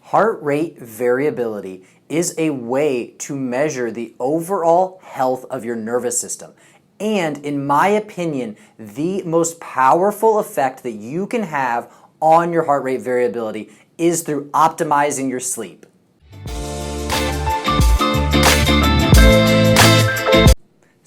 Heart rate variability is a way to measure the overall health of your nervous system. And in my opinion, the most powerful effect that you can have on your heart rate variability is through optimizing your sleep.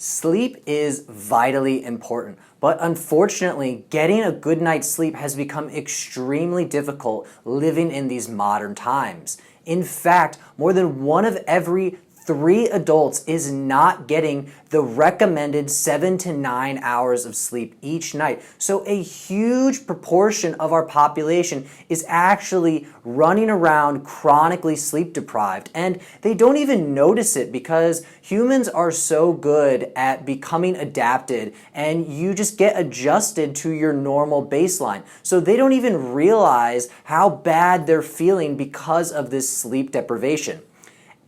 Sleep is vitally important, but unfortunately, getting a good night's sleep has become extremely difficult living in these modern times. In fact, more than 1 of every 3 adults is not getting the recommended 7 to 9 hours of sleep each night. So a huge proportion of our population is actually running around chronically sleep deprived, and they don't even notice it because humans are so good at becoming adapted, and you just get adjusted to your normal baseline. So they don't even realize how bad they're feeling because of this sleep deprivation.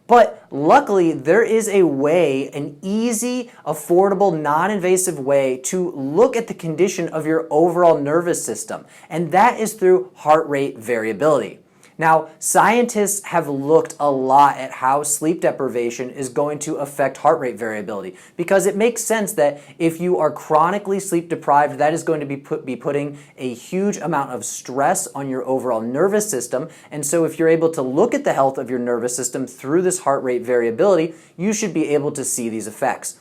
But luckily, there is a way, an easy, affordable, non-invasive way to look at the condition of your overall nervous system, and that is through heart rate variability. Now, scientists have looked a lot at how sleep deprivation is going to affect heart rate variability because it makes sense that if you are chronically sleep deprived, that is going to be putting a huge amount of stress on your overall nervous system. And so if you're able to look at the health of your nervous system through this heart rate variability, you should be able to see these effects.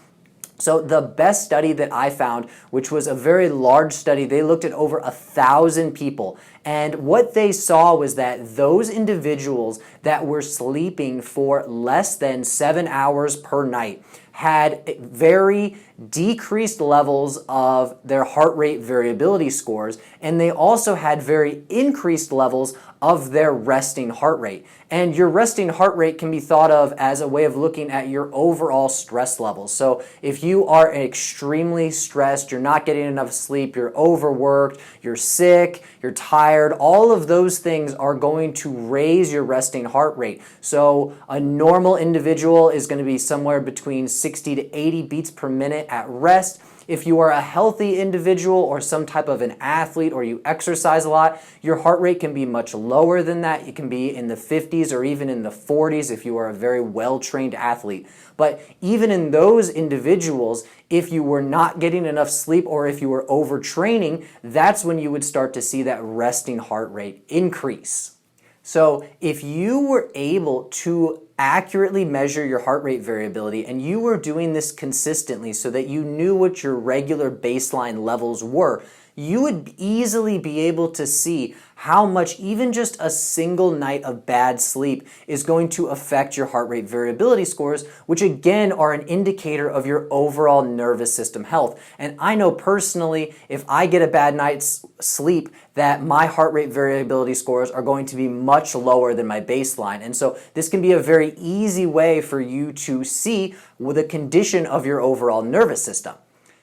So the best study that I found, which was a very large study, they looked at over 1,000 people. And what they saw was that those individuals that were sleeping for less than 7 hours per night had very decreased levels of their heart rate variability scores, and they also had very increased levels of their resting heart rate. And your resting heart rate can be thought of as a way of looking at your overall stress levels. So if you are extremely stressed, you're not getting enough sleep, you're overworked, you're sick, you're tired, all of those things are going to raise your resting heart rate. So a normal individual is going to be somewhere between 60 to 80 beats per minute at rest. If you are a healthy individual or some type of an athlete or you exercise a lot, your heart rate can be much lower than that. It can be in the 50s or even in the 40s if you are a very well-trained athlete. But even in those individuals, if you were not getting enough sleep or if you were overtraining, that's when you would start to see that resting heart rate increase. So if you were able to accurately measure your heart rate variability and you were doing this consistently so that you knew what your regular baseline levels were, you would easily be able to see how much even just a single night of bad sleep is going to affect your heart rate variability scores, which again are an indicator of your overall nervous system health. And I know personally, if I get a bad night's sleep, that my heart rate variability scores are going to be much lower than my baseline. And so this can be a very easy way for you to see the condition of your overall nervous system.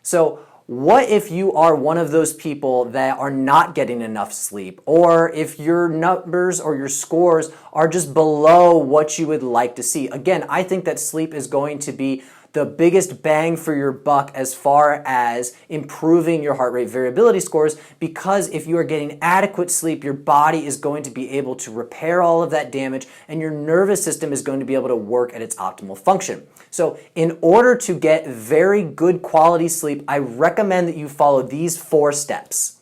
So what if you are one of those people that are not getting enough sleep, or if your numbers or your scores are just below what you would like to see? Again, I think that sleep is going to be the biggest bang for your buck as far as improving your heart rate variability scores, because if you are getting adequate sleep, your body is going to be able to repair all of that damage and your nervous system is going to be able to work at its optimal function. So in order to get very good quality sleep, I recommend that you follow these 4 steps.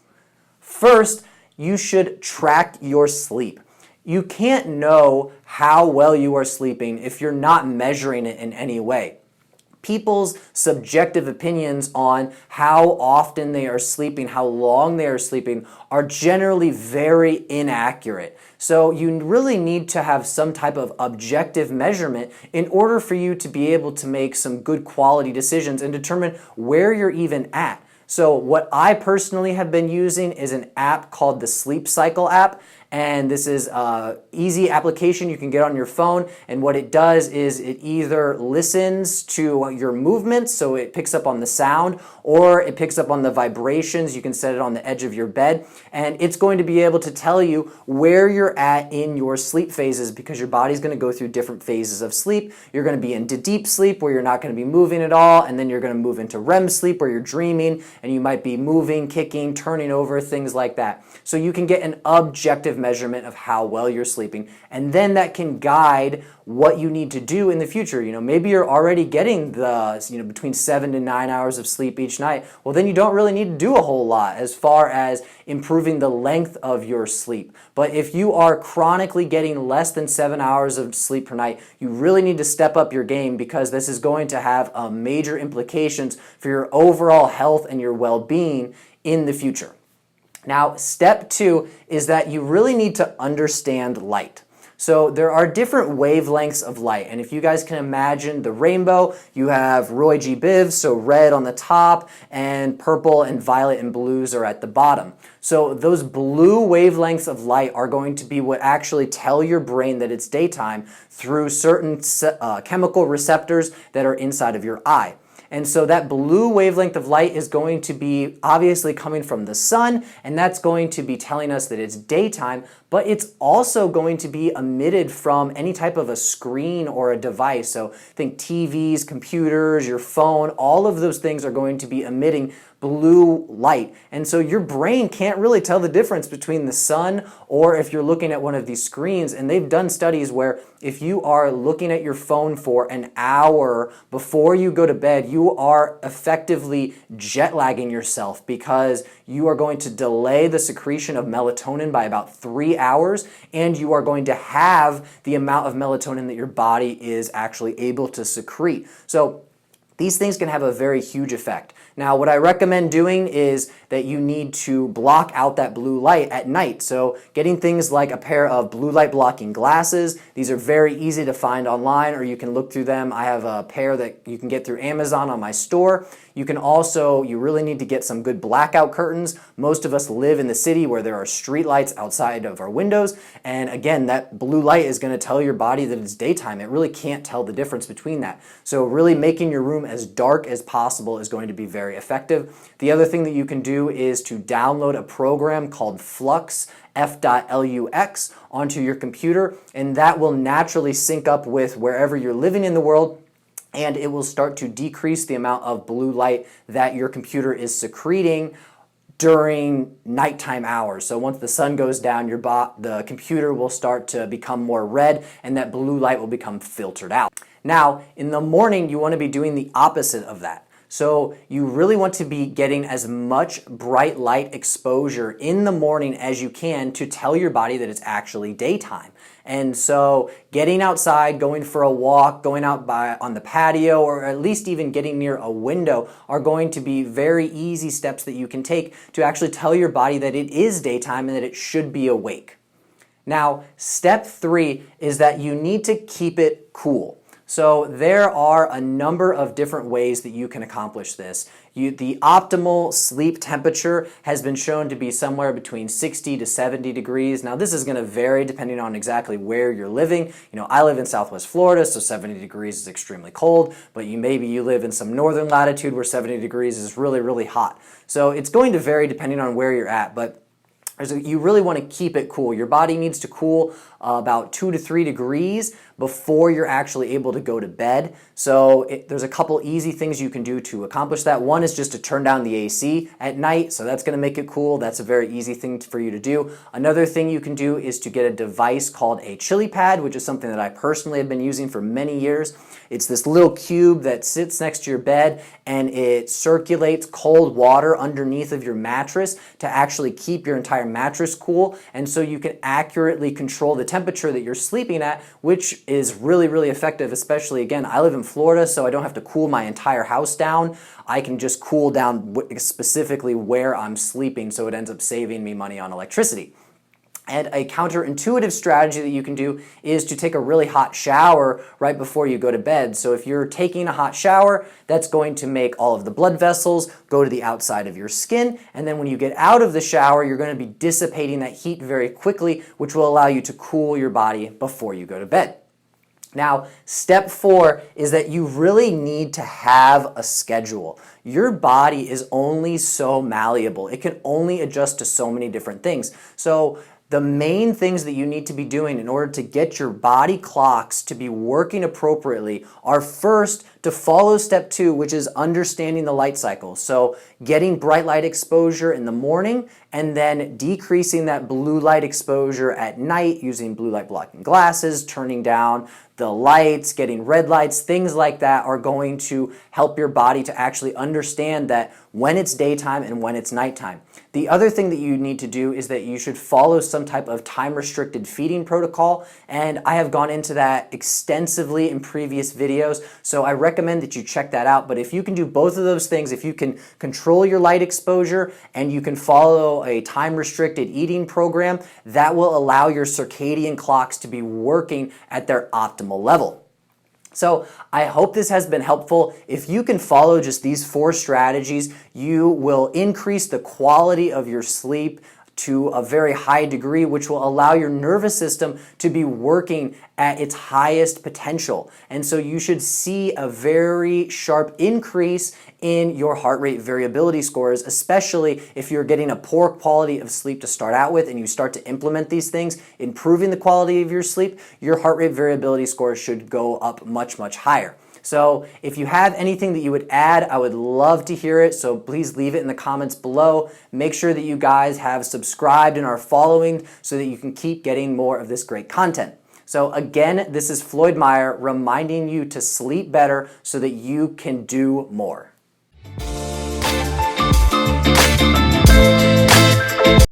First, you should track your sleep. You can't know how well you are sleeping if you're not measuring it in any way. People's subjective opinions on how often they are sleeping, how long they are sleeping, are generally very inaccurate. So you really need to have some type of objective measurement in order for you to be able to make some good quality decisions and determine where you're even at. So what I personally have been using is an app called the Sleep Cycle app. And this is an easy application you can get on your phone. And what it does is it either listens to your movements, so it picks up on the sound, or it picks up on the vibrations. You can set it on the edge of your bed. And it's going to be able to tell you where you're at in your sleep phases, because your body's going to go through different phases of sleep. You're going to be into deep sleep where you're not going to be moving at all. And then you're going to move into REM sleep where you're dreaming and you might be moving, kicking, turning over, things like that. So you can get an objective measurement of how well you're sleeping, and then that can guide what you need to do in the future. Maybe you're already getting the, between 7 to 9 hours of sleep each night. Well, then you don't really need to do a whole lot as far as improving the length of your sleep. But if you are chronically getting less than 7 hours of sleep per night, you really need to step up your game, because this is going to have major implications for your overall health and your well-being in the future. Now, step 2 is that you really need to understand light. So there are different wavelengths of light, and if you guys can imagine the rainbow, you have Roy G. Biv, so red on the top, and purple and violet and blues are at the bottom. So those blue wavelengths of light are going to be what actually tell your brain that it's daytime through certain chemical receptors that are inside of your eye. And so that blue wavelength of light is going to be obviously coming from the sun, and that's going to be telling us that it's daytime, but it's also going to be emitted from any type of a screen or a device. So think TVs, computers, your phone, all of those things are going to be emitting blue light. And so your brain can't really tell the difference between the sun or if you're looking at one of these screens. And they've done studies where if you are looking at your phone for an hour before you go to bed, you are effectively jet lagging yourself, because you are going to delay the secretion of melatonin by about 3 hours, and you are going to have the amount of melatonin that your body is actually able to secrete. So these things can have a very huge effect. Now, what I recommend doing is that you need to block out that blue light at night. So getting things like a pair of blue light blocking glasses. These are very easy to find online, or you can look through them. I have a pair that you can get through Amazon on my store. You really need to get some good blackout curtains. Most of us live in the city where there are street lights outside of our windows. And again, that blue light is going to tell your body that it's daytime. It really can't tell the difference between that. So really making your room as dark as possible is going to be very effective. The other thing that you can do is to download a program called Flux, F.LUX, onto your computer, and that will naturally sync up with wherever you're living in the world, and it will start to decrease the amount of blue light that your computer is secreting during nighttime hours. So once the sun goes down, the computer will start to become more red, and that blue light will become filtered out. Now, in the morning, you want to be doing the opposite of that. So you really want to be getting as much bright light exposure in the morning as you can to tell your body that it's actually daytime. And so getting outside, going for a walk, going out on the patio, or at least even getting near a window are going to be very easy steps that you can take to actually tell your body that it is daytime and that it should be awake. Now, step 3 is that you need to keep it cool. So there are a number of different ways that you can accomplish this. The optimal sleep temperature has been shown to be somewhere between 60 to 70 degrees. Now this is going to vary depending on exactly where you're living. I live in Southwest Florida, so 70 degrees is extremely cold, but maybe you live in some northern latitude where 70 degrees is really, really hot. So it's going to vary depending on where you're at, but you really want to keep it cool. Your body needs to cool about 2 to 3 degrees before you're actually able to go to bed. So there's a couple easy things you can do to accomplish that. One is just to turn down the AC at night, so that's going to make it cool. That's a very easy thing for you to do. Another thing you can do is to get a device called a chili pad, which is something that I personally have been using for many years. It's this little cube that sits next to your bed, and it circulates cold water underneath of your mattress to actually keep your entire mattress cool, and so you can accurately control the temperature that you're sleeping at, which is really, really effective. Especially, again, I live in Florida, so I don't have to cool my entire house down. I can just cool down specifically where I'm sleeping, so it ends up saving me money on electricity. And a counterintuitive strategy that you can do is to take a really hot shower right before you go to bed. So if you're taking a hot shower, that's going to make all of the blood vessels go to the outside of your skin. And then when you get out of the shower, you're going to be dissipating that heat very quickly, which will allow you to cool your body before you go to bed. Now, step 4 is that you really need to have a schedule. Your body is only so malleable. It can only adjust to so many different things. So The main things that you need to be doing in order to get your body clocks to be working appropriately are first to follow step 2, which is understanding the light cycle. So getting bright light exposure in the morning and then decreasing that blue light exposure at night using blue light blocking glasses, turning down the lights, getting red lights, things like that are going to help your body to actually understand that when it's daytime and when it's nighttime. The other thing that you need to do is that you should follow some type of time-restricted feeding protocol, and I have gone into that extensively in previous videos, so I recommend that you check that out. But if you can do both of those things, if you can control your light exposure and you can follow a time-restricted eating program, that will allow your circadian clocks to be working at their optimal level. So I hope this has been helpful. If you can follow just these 4 strategies, you will increase the quality of your sleep to a very high degree, which will allow your nervous system to be working at its highest potential. And so you should see a very sharp increase in your heart rate variability scores, especially if you're getting a poor quality of sleep to start out with and you start to implement these things, improving the quality of your sleep, your heart rate variability scores should go up much, much higher. So if you have anything that you would add, I would love to hear it. So please leave it in the comments below. Make sure that you guys have subscribed and are following so that you can keep getting more of this great content. So again, this is Floyd Meyer reminding you to sleep better so that you can do more.